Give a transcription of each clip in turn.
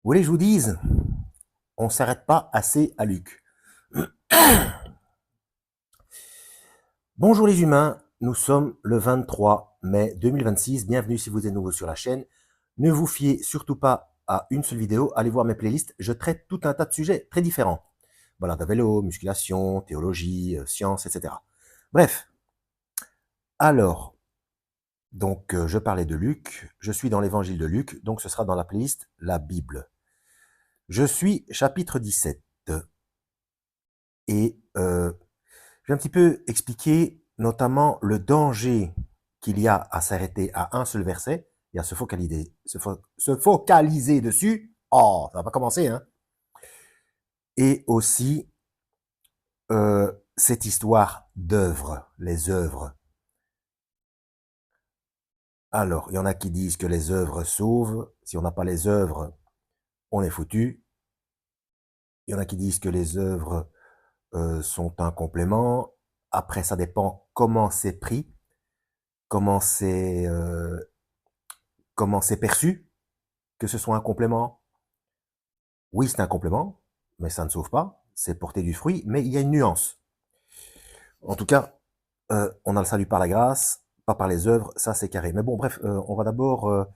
Vous voulez que je vous dise, on ne s'arrête pas assez à Luc. Bonjour les humains, nous sommes le 23 mai 2026. Bienvenue si vous êtes nouveau sur la chaîne. Ne vous fiez surtout pas à une seule vidéo. Allez voir mes playlists. Je traite tout un tas de sujets très différents. Balade à vélo, musculation, théologie, sciences, etc. Bref. Alors, donc je parlais de Luc. Je suis dans l'évangile de Luc. Donc ce sera dans la playlist La Bible. Je suis chapitre 17. Et je vais un petit peu expliquer notamment le danger qu'il y a à s'arrêter à un seul verset et à se focaliser dessus. Oh, ça va pas commencer, hein. Et aussi cette histoire d'œuvres, les œuvres. Alors, il y en a qui disent que les œuvres sauvent. Si on n'a pas les œuvres, on est foutu. Il y en a qui disent que les œuvres sont un complément. Après, ça dépend comment c'est pris, comment c'est perçu, que ce soit un complément. Oui, c'est un complément, mais ça ne sauve pas. C'est porter du fruit, mais il y a une nuance. En tout cas, on a le salut par la grâce, pas par les œuvres, ça c'est carré. Mais bon, bref, on va d'abord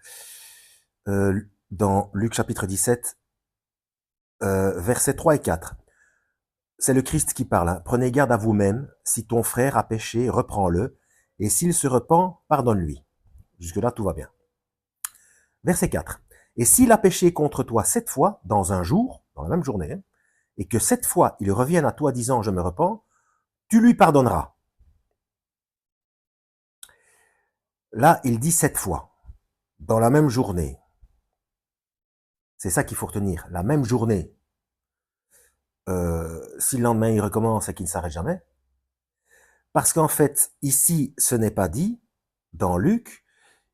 dans Luc chapitre 17, versets 3 et 4. C'est le Christ qui parle. Hein. Prenez garde à vous-même, si ton frère a péché, reprends-le, et s'il se repent, pardonne-lui. Jusque-là, tout va bien. Verset 4. Et s'il a péché contre toi 7 fois dans un jour, dans la même journée, hein, et que 7 fois il revienne à toi disant je me repens, tu lui pardonneras. Là, il dit 7 fois, dans la même journée. C'est ça qu'il faut retenir, la même journée. Si le lendemain il recommence et qu'il ne s'arrête jamais, parce qu'en fait, ici, ce n'est pas dit, dans Luc,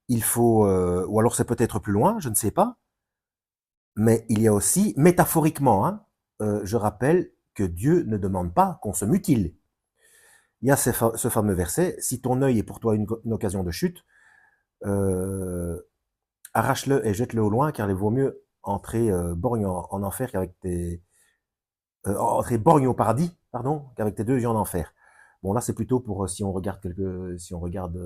il faut, ou alors c'est peut-être plus loin, je ne sais pas, mais il y a aussi, métaphoriquement, hein, je rappelle que Dieu ne demande pas qu'on se mutile. Il y a ce fameux verset, si ton œil est pour toi une occasion de chute, arrache-le et jette-le au loin, car il vaut mieux entrer borgne en enfer qu'avec tes... entrer borgne au paradis, pardon, qu'avec tes deux yeux en enfer. Bon, là, c'est plutôt pour si on regarde si on regarde,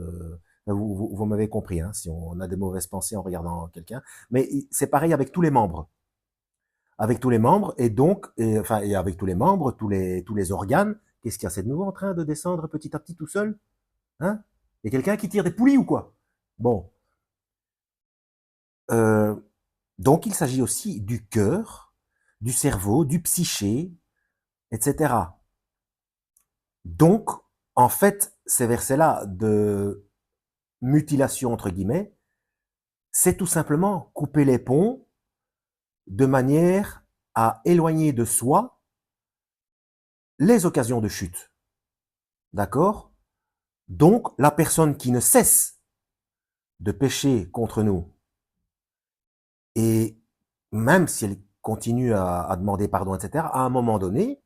vous m'avez compris, hein, si on a des mauvaises pensées en regardant quelqu'un. Mais c'est pareil avec tous les membres. Avec tous les membres, et donc, et avec tous les membres, tous les organes, qu'est-ce qu'il y a? C'est de nouveau en train de descendre petit à petit tout seul? Hein? Il y a quelqu'un qui tire des poulies ou quoi? Bon. Euh, donc, il s'agit aussi du cœur, du cerveau, du psyché, etc. Donc, en fait, ces versets-là de mutilation, entre guillemets, c'est tout simplement couper les ponts de manière à éloigner de soi les occasions de chute. D'accord? Donc, la personne qui ne cesse de pécher contre nous, et même si elle continue à demander pardon, etc., à un moment donné,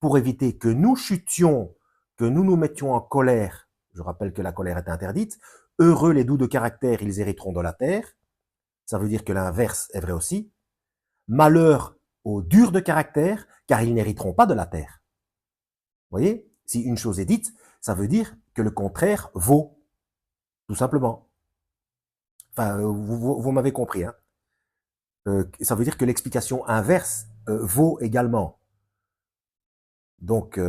pour éviter que nous chutions, que nous nous mettions en colère, je rappelle que la colère est interdite, heureux les doux de caractère, ils hériteront de la terre, ça veut dire que l'inverse est vrai aussi, malheur aux durs de caractère, car ils n'hériteront pas de la terre. Vous voyez, si une chose est dite, ça veut dire que le contraire vaut, tout simplement. Enfin, vous m'avez compris, hein. Ça veut dire que l'explication inverse vaut également. Donc, je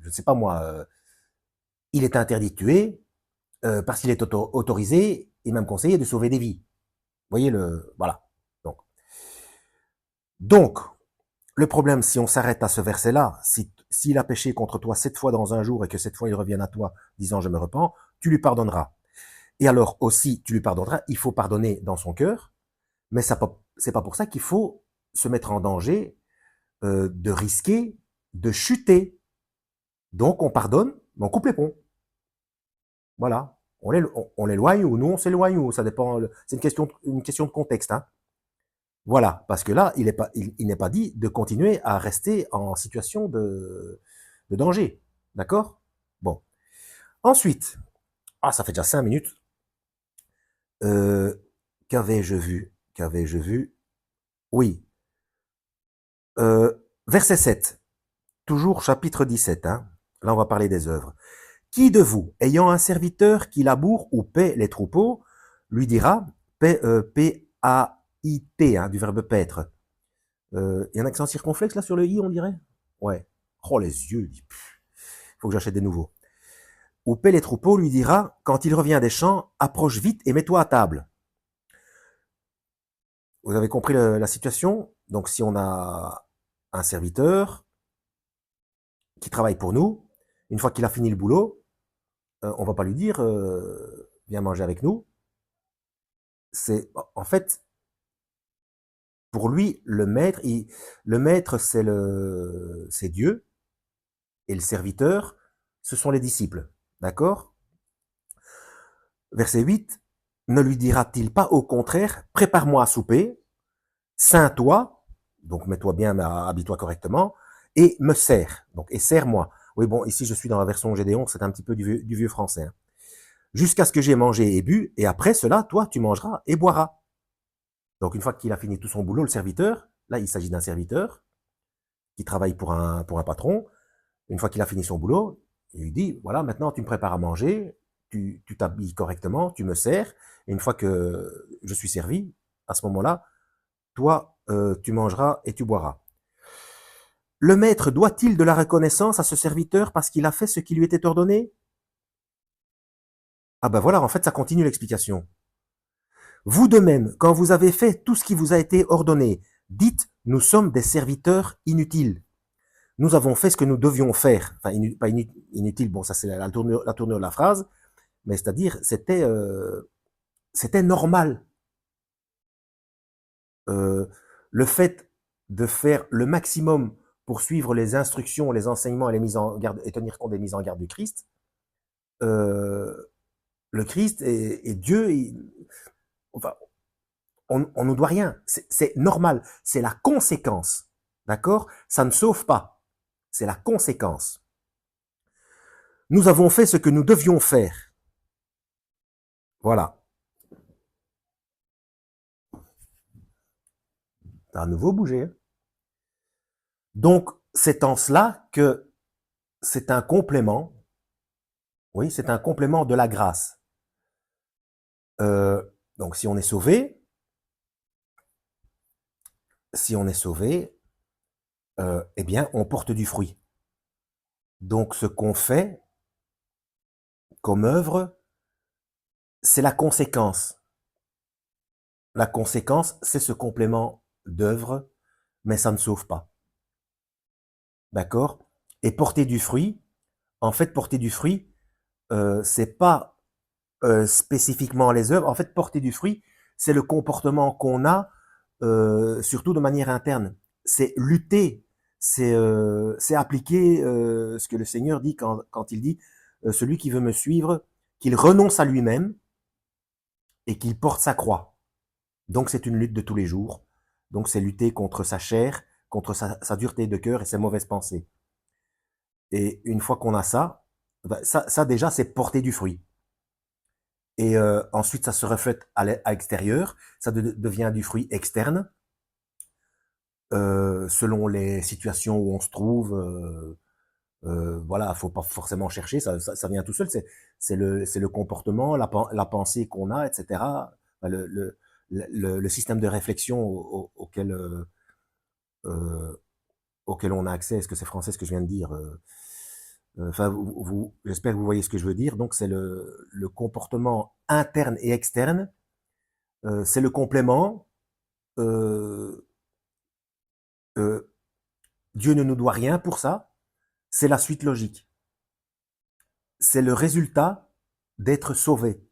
ne sais pas moi, il est interdit de tuer parce qu'il est autorisé et même conseillé de sauver des vies. Vous voyez le, voilà. Donc, le problème, si on s'arrête à ce verset-là, s'il a péché contre toi 7 fois dans un jour et que 7 fois il revienne à toi disant je me repens, tu lui pardonneras. Et alors aussi, tu lui pardonneras, il faut pardonner dans son cœur, mais c'est pas pour ça qu'il faut se mettre en danger de risquer de chuter. Donc on pardonne, mais on coupe les ponts. Voilà. On l'éloigne ou nous on s'éloigne ou ça dépend. C'est une question de contexte. Hein. Voilà, parce que là, il n'est pas dit de continuer à rester en situation de danger. D'accord? Bon. Ensuite, ça fait déjà 5 minutes. Euh, Qu'avais-je vu? Qu'avais-je vu? Oui. Verset 7, toujours chapitre 17. Hein. Là, on va parler des œuvres. Qui de vous, ayant un serviteur qui laboure ou paie les troupeaux, lui dira, P-A-I-T, hein, du verbe paître. Il y a un accent circonflexe là sur le i, on dirait. Ouais. Oh, les yeux. Il faut que j'achète des nouveaux. Ou paie les troupeaux, lui dira, quand il revient des champs, approche vite et mets-toi à table. Vous avez compris la situation? Donc, si on a un serviteur qui travaille pour nous, une fois qu'il a fini le boulot, on va pas lui dire, viens manger avec nous. C'est, en fait, pour lui, le maître, c'est Dieu, et le serviteur, ce sont les disciples. D'accord? Verset 8, ne lui dira-t-il pas au contraire, prépare-moi à souper, ceins-toi, donc mets-toi bien, habille-toi correctement, et me sers, donc, et sers-moi. Oui, bon, ici je suis dans la version Gédéon, c'est un petit peu du vieux français. Hein. Jusqu'à ce que j'ai mangé et bu, et après cela, toi, tu mangeras et boiras. Donc, une fois qu'il a fini tout son boulot, le serviteur, là, il s'agit d'un serviteur qui travaille pour un patron. Une fois qu'il a fini son boulot, il lui dit, voilà, maintenant, tu me prépares à manger, tu t'habilles correctement, tu me sers, et une fois que je suis servi, à ce moment-là, toi, tu mangeras et tu boiras. Le maître doit-il de la reconnaissance à ce serviteur parce qu'il a fait ce qui lui était ordonné? Ah ben voilà, en fait, ça continue l'explication. Vous de même, quand vous avez fait tout ce qui vous a été ordonné, dites, nous sommes des serviteurs inutiles. Nous avons fait ce que nous devions faire. Enfin, pas inutile, bon, ça c'est la tournure de la phrase, mais c'est-à-dire, c'était normal. Euh, le fait de faire le maximum pour suivre les instructions, les enseignements et les mises en garde et tenir compte des mises en garde du Christ, euh, le Christ et Dieu, enfin, on nous doit rien. C'est normal. C'est la conséquence. D'accord? Ça ne sauve pas. C'est la conséquence. Nous avons fait ce que nous devions faire. Voilà. Ça a à nouveau bougé. Donc, c'est en cela que c'est un complément. Oui, c'est un complément de la grâce. Euh, donc, si on est sauvé, eh bien, on porte du fruit. Donc, ce qu'on fait comme œuvre, c'est la conséquence. La conséquence, c'est ce complément d'œuvre, mais ça ne sauve pas. D'accord? Et porter du fruit, en fait, porter du fruit, c'est pas spécifiquement les œuvres. En fait, porter du fruit, c'est le comportement qu'on a, surtout de manière interne. C'est lutter, c'est appliquer ce que le Seigneur dit quand il dit celui qui veut me suivre, qu'il renonce à lui-même et qu'il porte sa croix. Donc c'est une lutte de tous les jours. Donc c'est lutter contre sa chair, contre sa dureté de cœur et ses mauvaises pensées. Et une fois qu'on a ça, ben ça déjà c'est porter du fruit. Et ensuite ça se reflète à l'extérieur, ça devient du fruit externe, selon les situations où on se trouve. Voilà, faut pas forcément chercher, ça vient tout seul. C'est le comportement, la pensée qu'on a, etc. Le système de réflexion euh, auquel on a accès. Est-ce que c'est français ce que je viens de dire? Enfin, j'espère que vous voyez ce que je veux dire. Donc, c'est le comportement interne et externe. C'est le complément. Euh, euh, Dieu ne nous doit rien pour ça. C'est la suite logique. C'est le résultat d'être sauvé.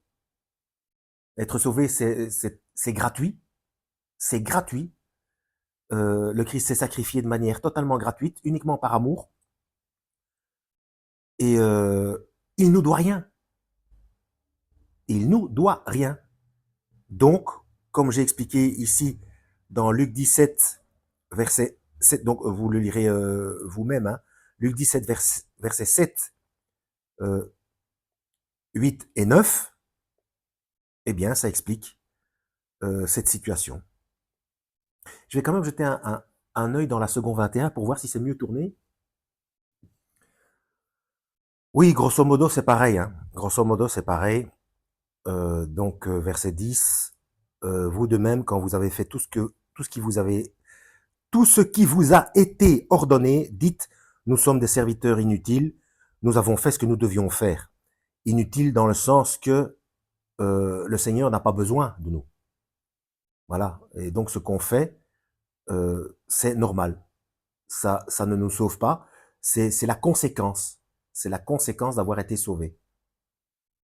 Être sauvé, c'est gratuit. C'est gratuit. Le Christ s'est sacrifié de manière totalement gratuite, uniquement par amour. Et il nous doit rien. Il nous doit rien. Donc, comme j'ai expliqué ici dans Luc 17, verset 7, donc vous le lirez vous-même, hein, Luc 17, verset 7, 8 et 9, eh bien, ça explique cette situation. Je vais quand même jeter un œil dans la seconde 21 pour voir si c'est mieux tourné. Oui, grosso modo, c'est pareil. Hein. Grosso modo, c'est pareil. Donc, verset 10. Vous de même, quand vous avez fait tout ce qui vous a été ordonné, dites, nous sommes des serviteurs inutiles, nous avons fait ce que nous devions faire. Inutile dans le sens que le Seigneur n'a pas besoin de nous. Voilà. Et donc, ce qu'on fait, c'est normal. Ça ne nous sauve pas. C'est la conséquence. C'est la conséquence d'avoir été sauvés.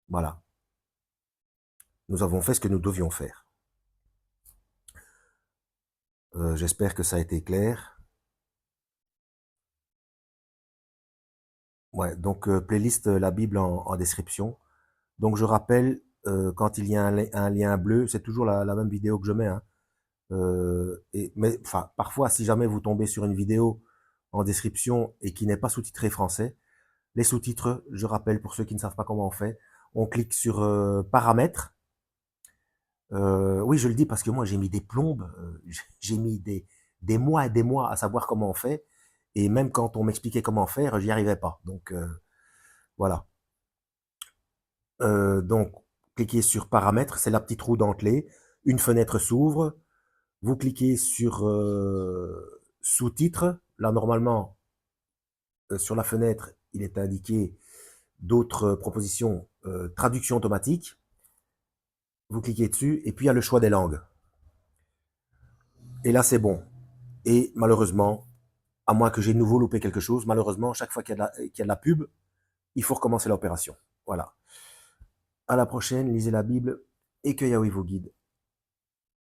Voilà. Nous avons fait ce que nous devions faire. J'espère que ça a été clair. Ouais, donc playlist la Bible en description. Donc je rappelle, quand il y a un lien bleu, c'est toujours la même vidéo que je mets. Hein. Mais enfin, parfois, si jamais vous tombez sur une vidéo en description et qui n'est pas sous-titrée français, les sous-titres, je rappelle pour ceux qui ne savent pas comment on fait, on clique sur paramètres. Oui, je le dis parce que moi j'ai mis des plombes, j'ai mis des mois et des mois à savoir comment on fait, et même quand on m'expliquait comment faire, j'y arrivais pas. Donc voilà. Donc cliquez sur paramètres, c'est la petite roue dentelée, une fenêtre s'ouvre, vous cliquez sur sous-titres. Là normalement sur la fenêtre il est indiqué d'autres propositions, traduction automatique. Vous cliquez dessus et puis il y a le choix des langues. Et là c'est bon. Et malheureusement, à moins que j'ai de nouveau loupé quelque chose, malheureusement, chaque fois qu'il y a de la pub, il faut recommencer l'opération. Voilà. À la prochaine, lisez la Bible et que Yahweh vous guide.